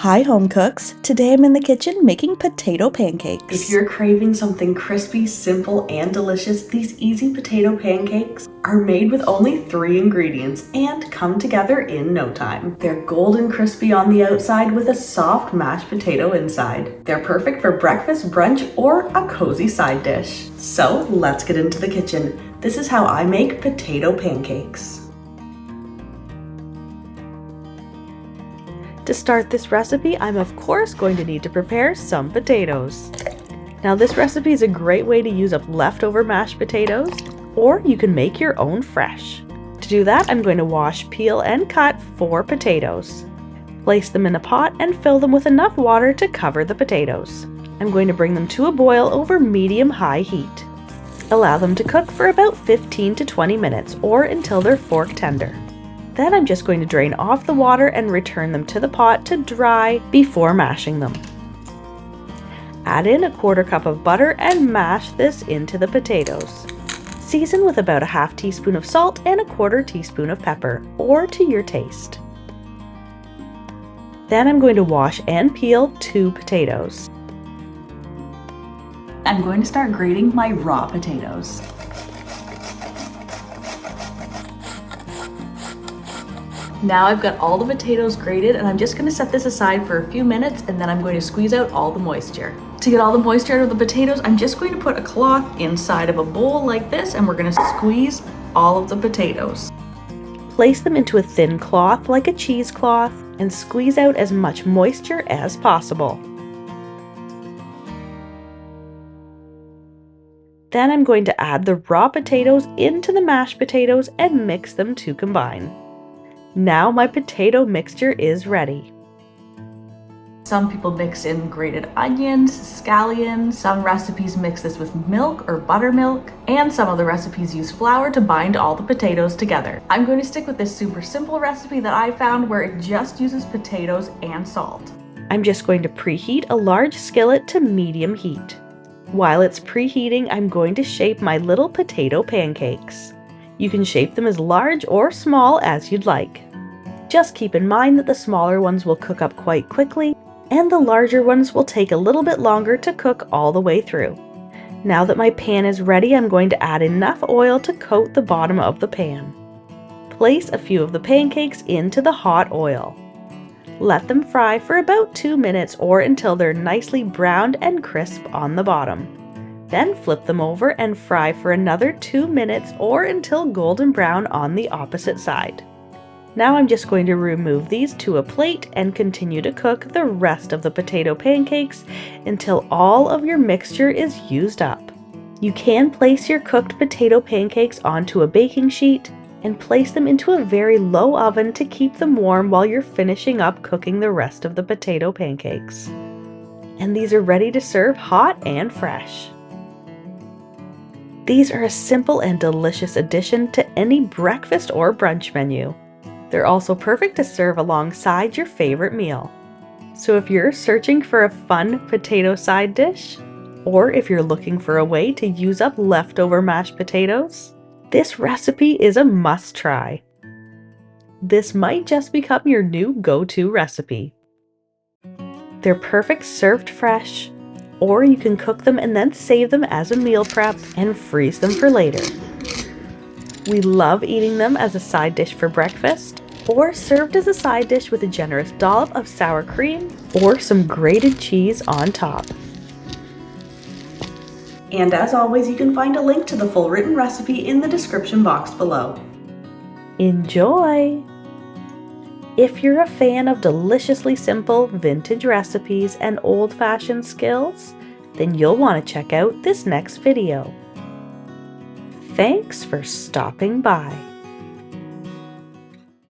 Hi home cooks, today I'm in the kitchen making potato pancakes. If you're craving something crispy, simple, and delicious, these easy potato pancakes are made with only 3 ingredients and come together in no time. They're golden crispy on the outside with a soft mashed potato inside. They're perfect for breakfast, brunch, or a cozy side dish. So let's get into the kitchen. This is how I make potato pancakes. To start this recipe, I'm of course going to need to prepare some potatoes. Now this recipe is a great way to use up leftover mashed potatoes, or you can make your own fresh. To do that, I'm going to wash, peel, and cut 4 potatoes. Place them in a pot and fill them with enough water to cover the potatoes. I'm going to bring them to a boil over medium-high heat. Allow them to cook for about 15 to 20 minutes or until they're fork tender. Then I'm just going to drain off the water and return them to the pot to dry before mashing them. Add in a 1/4 cup of butter and mash this into the potatoes. Season with about a 1/2 teaspoon of salt and a 1/4 teaspoon of pepper, or to your taste. Then I'm going to wash and peel 2 potatoes. I'm going to start grating my raw potatoes. Now I've got all the potatoes grated and I'm just going to set this aside for a few minutes and then I'm going to squeeze out all the moisture. To get all the moisture out of the potatoes, I'm just going to put a cloth inside of a bowl like this and we're going to squeeze all of the potatoes. Place them into a thin cloth like a cheesecloth and squeeze out as much moisture as possible. Then I'm going to add the raw potatoes into the mashed potatoes and mix them to combine. Now my potato mixture is ready. Some people mix in grated onions, scallions, some recipes mix this with milk or buttermilk, and some other recipes use flour to bind all the potatoes together. I'm going to stick with this super simple recipe that I found where it just uses potatoes and salt. I'm just going to preheat a large skillet to medium heat. While it's preheating, I'm going to shape my little potato pancakes. You can shape them as large or small as you'd like. Just keep in mind that the smaller ones will cook up quite quickly, and the larger ones will take a little bit longer to cook all the way through. Now that my pan is ready, I'm going to add enough oil to coat the bottom of the pan. Place a few of the pancakes into the hot oil. Let them fry for about 2 minutes or until they're nicely browned and crisp on the bottom. Then flip them over and fry for another 2 minutes or until golden brown on the opposite side. Now I'm just going to remove these to a plate and continue to cook the rest of the potato pancakes until all of your mixture is used up. You can place your cooked potato pancakes onto a baking sheet and place them into a very low oven to keep them warm while you're finishing up cooking the rest of the potato pancakes. And these are ready to serve hot and fresh. These are a simple and delicious addition to any breakfast or brunch menu. They're also perfect to serve alongside your favorite meal. So if you're searching for a fun potato side dish, or if you're looking for a way to use up leftover mashed potatoes, this recipe is a must-try. This might just become your new go-to recipe. They're perfect served fresh, or you can cook them and then save them as a meal prep and freeze them for later. We love eating them as a side dish for breakfast, or served as a side dish with a generous dollop of sour cream or some grated cheese on top. And as always, you can find a link to the full written recipe in the description box below. Enjoy! If you're a fan of deliciously simple vintage recipes and old-fashioned skills, then you'll want to check out this next video. Thanks for stopping by.